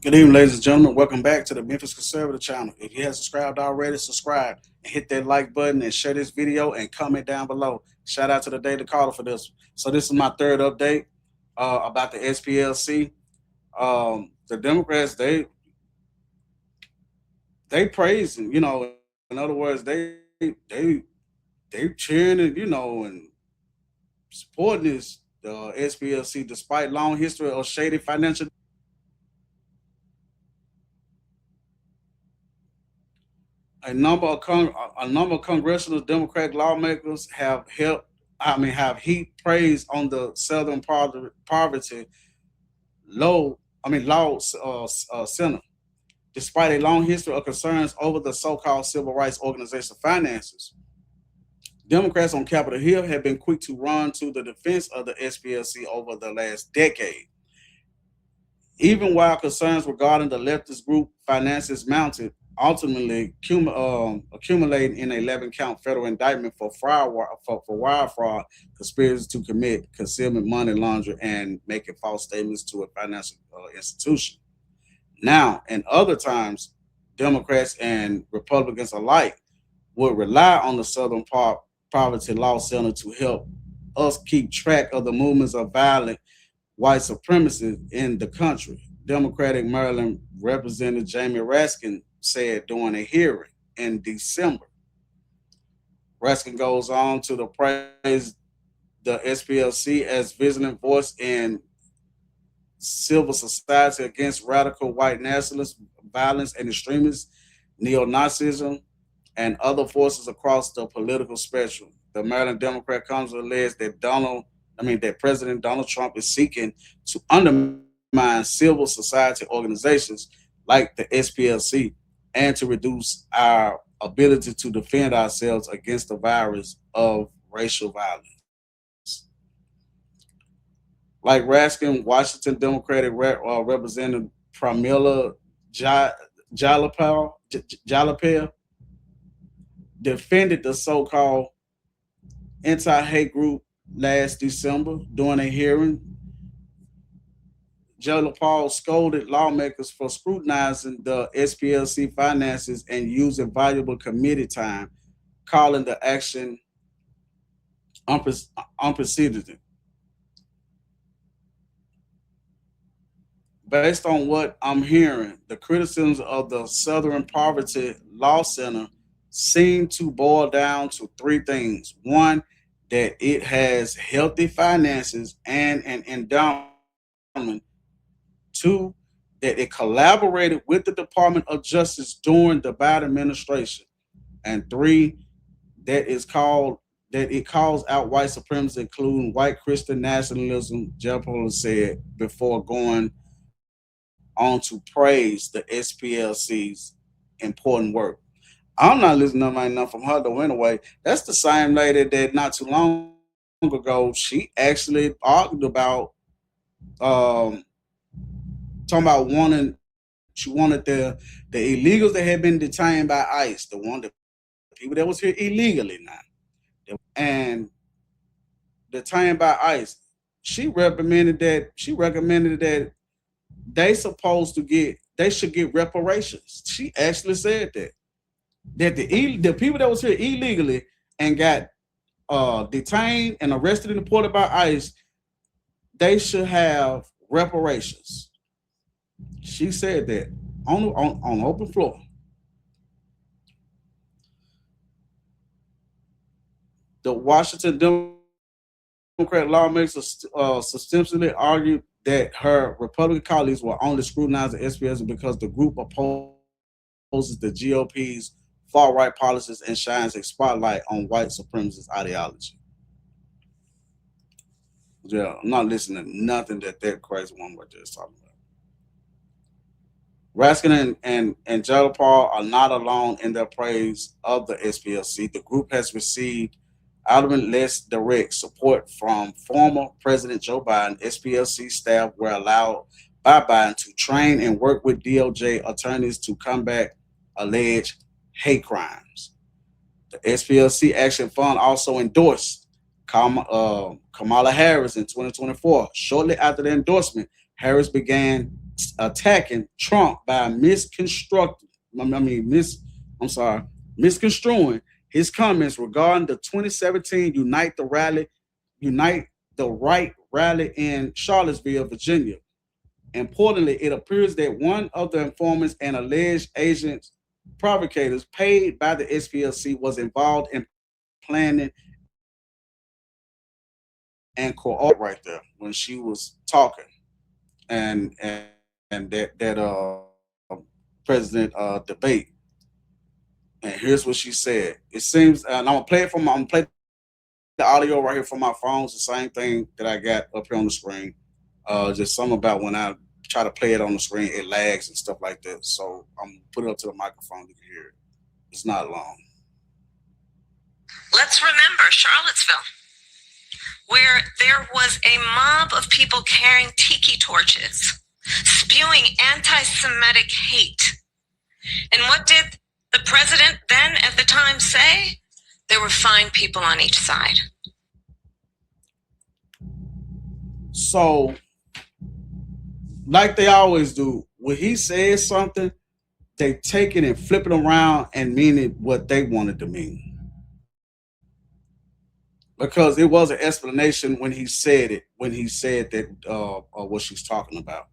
Good evening, ladies and gentlemen. Welcome back to the Memphis Conservative channel. If you haven't subscribed already, subscribe and hit that like button and share this video and comment down below. Shout out to the Daily Caller for this. So this is my third update about the SPLC. The Democrats they praising, in other words, they cheering and supporting this SPLC despite long history of shady financial. A number of congressional Democratic lawmakers have heaped praise on the Southern Poverty Law, Law Center, despite a long history of concerns over the so-called civil rights organization finances. Democrats on Capitol Hill have been quick to run to the defense of the SPLC over the last decade. Even while concerns regarding the leftist group finances mounted, ultimately accumulating in an 11-count federal indictment for wire fraud, conspiracy to commit concealment, money laundering, and making false statements to a financial institution. Now, in other times, Democrats and Republicans alike would rely on the Poverty Law Center to help us keep track of the movements of violent white supremacists in the country. Democratic Maryland Representative Jamie Raskin said during a hearing in December. Raskin goes on to praise the SPLC as visiting voice in civil society against radical white nationalist violence and extremist neo-Nazism and other forces across the political spectrum. The Maryland Democrat comes to allege that President Donald Trump is seeking to undermine civil society organizations like the SPLC and to reduce our ability to defend ourselves against the virus of racial violence. Like Raskin, Washington Democratic Representative Pramila Jalapal defended the so-called anti-hate group last December during a hearing. Jalapal scolded lawmakers for scrutinizing the SPLC finances and using valuable committee time, calling the action unprecedented. Based on what I'm hearing, the criticisms of the Southern Poverty Law Center seem to boil down to three things. One, that it has healthy finances and an endowment. Two, that it collaborated with the Department of Justice during the Biden administration. And three, that it calls out white supremacy, including white Christian nationalism, Jeff said before going on to praise the SPLC's important work. I'm not listening to enough from her though anyway. That's the same lady that not too long ago she actually argued about um talking about wanting she wanted the illegals that had been detained by ICE, the people that was here illegally now. And detained by ICE. She recommended that they should get reparations. She actually said that the people that was here illegally and got detained and arrested and deported by ICE, they should have reparations. She said that on open floor. The Washington Democrat lawmakers substantially argued that her Republican colleagues were only scrutinizing SPS because the group opposes the GOP's far right policies and shines a spotlight on white supremacist ideology. Yeah, I'm not listening to nothing that crazy one right there is talking about. Raskin and Jalapal are not alone in their praise of the SPLC. The group has received Alderman less direct support from former President Joe Biden. SPLC staff were allowed by Biden to train and work with DOJ attorneys to combat alleged hate crimes. The SPLC Action Fund also endorsed Kamala Harris in 2024. Shortly after the endorsement, Harris began attacking Trump by misconstructing, I mean, mis, I'm sorry, misconstruing his comments regarding the 2017 Unite the Right rally in Charlottesville, Virginia. Importantly, it appears that one of the informants and alleged agents provocators paid by the SPLC was involved in planning and coordinating right there when she was talking, and president debate. And here's what she said. It seems, and I'm gonna play the audio right here from my phone. It's the same thing that I got up here on the screen. Just something about when I try to play it on the screen, it lags and stuff like that. So I'm put it up to the microphone. You can hear it. It's not long. Let's remember Charlottesville, where there was a mob of people carrying tiki torches, spewing anti-Semitic hate. And what did the president then at the time say? There were fine people on each side. So, like they always do, when he says something, they take it and flip it around and mean it what they wanted to mean. Because it was an explanation when he said it, when he said that what she's talking about.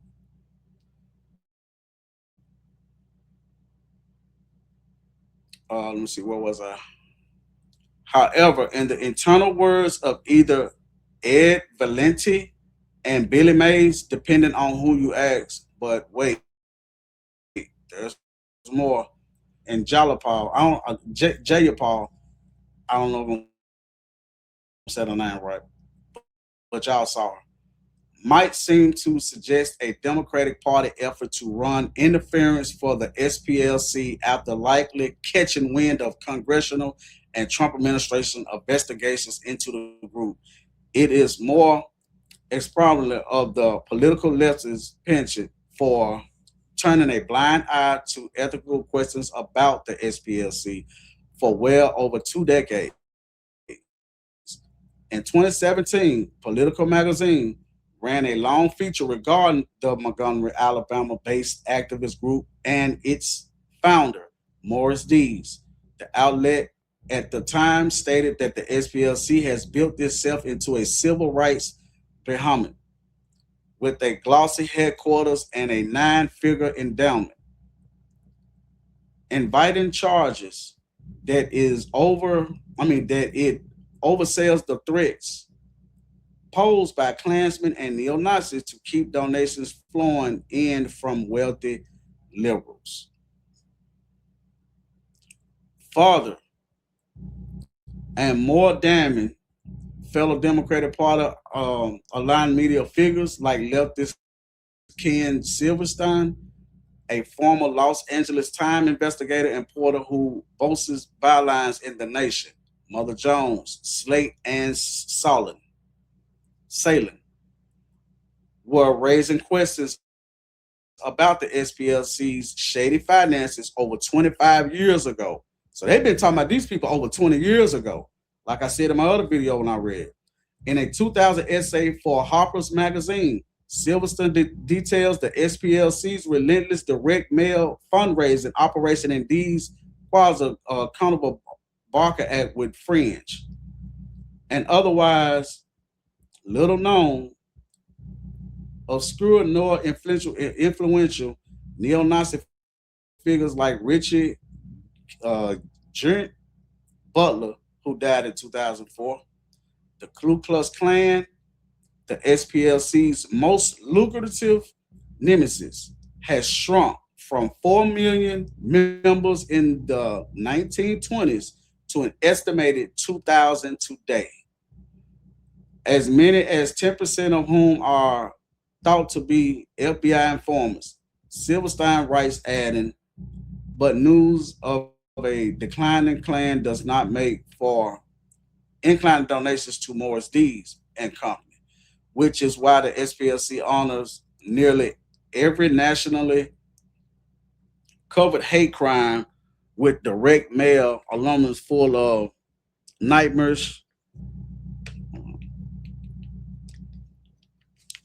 Let me see, where was I? However, in the internal words of either Ed Valenti and Billy Mays, depending on who you ask, but wait, there's more. And Jalapal, Jayapal, I don't know if I'm saying her name right, but y'all saw her. Might seem to suggest a Democratic Party effort to run interference for the SPLC after likely catching wind of congressional and Trump administration investigations into the group. It is more exponent of the political leftist penchant for turning a blind eye to ethical questions about the SPLC for well over 2 decades. In 2017, Political Magazine ran a long feature regarding the Montgomery, Alabama based activist group and its founder, Morris Dees. The outlet at the time stated that the SPLC has built itself into a civil rights behemoth with a glossy headquarters and a nine-figure endowment, inviting charges that is over. That it oversells the threats posed by Klansmen and neo Nazis to keep donations flowing in from wealthy liberals. Farther and more damning, fellow Democratic Party aligned media figures like leftist Ken Silverstein, a former Los Angeles Times investigator and porter who boasts bylines in the nation, Mother Jones, Slate, and Salin, were raising questions about the SPLC's shady finances over 25 years ago. So they've been talking about these people over 20 years ago. Like I said in my other video when I read. In a 2000 essay for Harper's Magazine, Silverstein details the SPLC's relentless direct mail fundraising operation and these quasi accountable Barker Act with Fringe and otherwise little known, obscure nor influential neo-Nazi figures like Richie Jern Butler, who died in 2004, the Ku Klux Klan, the SPLC's most lucrative nemesis, has shrunk from 4 million members in the 1920s to an estimated 2,000 today, as many as 10% of whom are thought to be FBI informers. Silverstein writes, adding, but news of a declining Klan does not make for inclined donations to Morris Dees and Company, which is why the SPLC honors nearly every nationally covered hate crime with direct mail alumnus full of nightmares,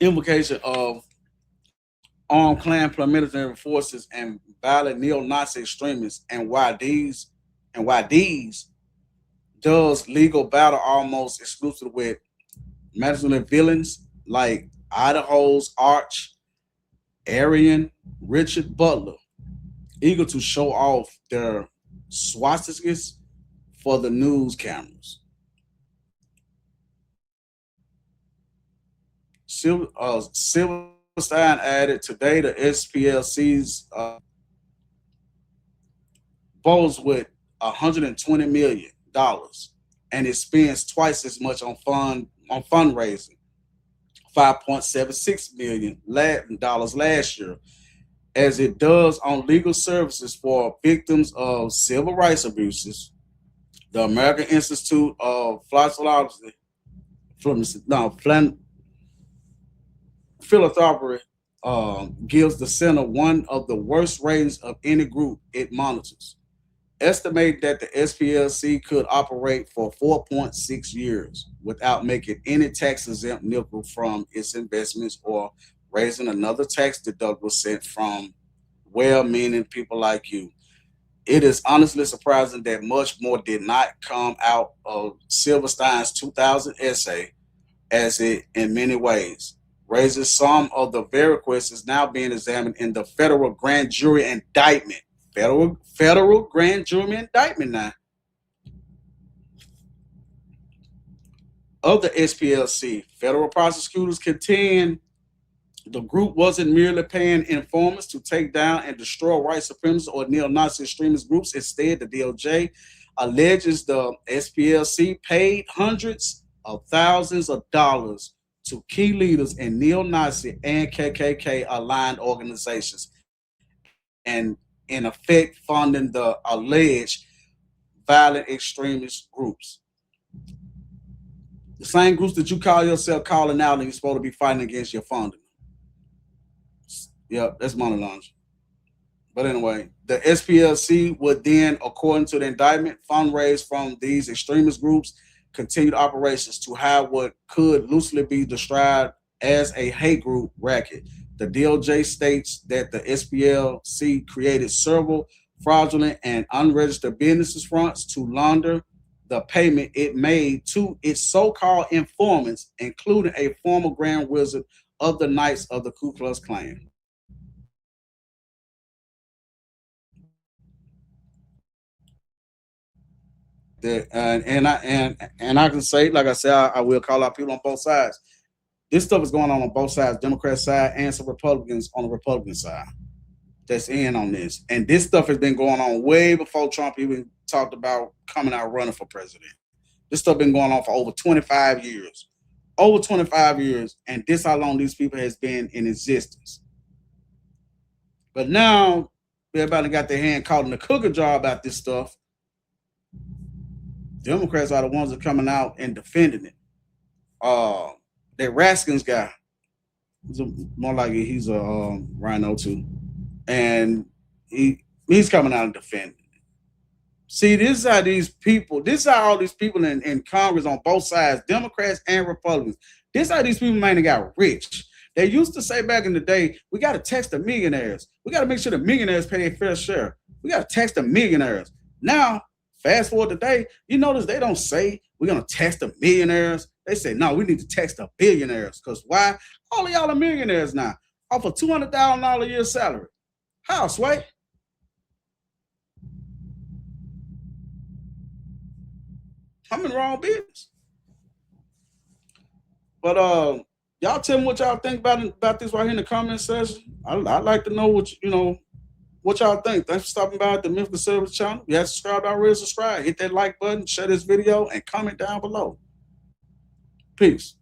invocation of armed clan paramilitary forces and violent neo-Nazi extremists, and why these does legal battle almost exclusively with masculine villains like Idaho's Arch, Arian, Richard Butler, eager to show off their swastikas for the news cameras. Silverstein added today the SPLC's boasts with $120 million, and it spends twice as much on fundraising, $5.76 million last year, as it does on legal services for victims of civil rights abuses. The American Institute of Philanthropy, no, philanthropy gives the center one of the worst ratings of any group it monitors. Estimate that the SPLC could operate for 4.6 years without making any tax exempt nickel from its investments or raising another tax deductible sent from well meaning people like you. It is honestly surprising that much more did not come out of Silverstein's 2000 essay, as it, in many ways, raises some of the very questions now being examined in the federal grand jury indictment. Federal grand jury indictment now of the SPLC. Federal prosecutors contend the group wasn't merely paying informants to take down and destroy white supremacist or neo-Nazi extremist groups. Instead, the DOJ alleges the SPLC paid hundreds of thousands of dollars to key leaders in neo-Nazi and KKK aligned organizations, and in effect funding the alleged violent extremist groups. The same groups that you call yourself calling out and you're supposed to be fighting against your funding. Yeah, that's money laundering. But anyway, the SPLC would then, according to the indictment, fundraise from these extremist groups, continued operations to have what could loosely be described as a hate group racket. The DOJ states that the SPLC created several fraudulent and unregistered businesses fronts to launder the payment it made to its so-called informants, including a former Grand Wizard of the Knights of the Ku Klux Klan. And I can say, like I said, I will call out people on both sides. This stuff is going on both sides, Democrat side and some Republicans on the Republican side. That's in on this, and this stuff has been going on way before Trump even talked about coming out running for president. This stuff been going on for over 25 years, and this how long these people has been in existence. But now everybody got their hand caught in the cooker jar about this stuff. Democrats are the ones that are coming out and defending it. That Raskins guy, more like he's a rhino too, and he's coming out and defending it. See, this is how all these people in Congress on both sides, Democrats and Republicans, this is how these people mainly got rich. They used to say back in the day, we got to tax the millionaires. We got to make sure the millionaires pay their fair share. We got to tax the millionaires. Now, fast forward today, you notice they don't say we're going to tax the millionaires. They say, no, we need to tax the billionaires. Because why? All of y'all are millionaires now off a $200,000 a year salary. How, Sway? I'm in the wrong business. But y'all tell me what y'all think about this right here in the comment section. I'd like to know what y'all think. Thanks for stopping by at the Memphis Service channel. If you haven't subscribed already, subscribe. Hit that like button, share this video, and comment down below. Peace.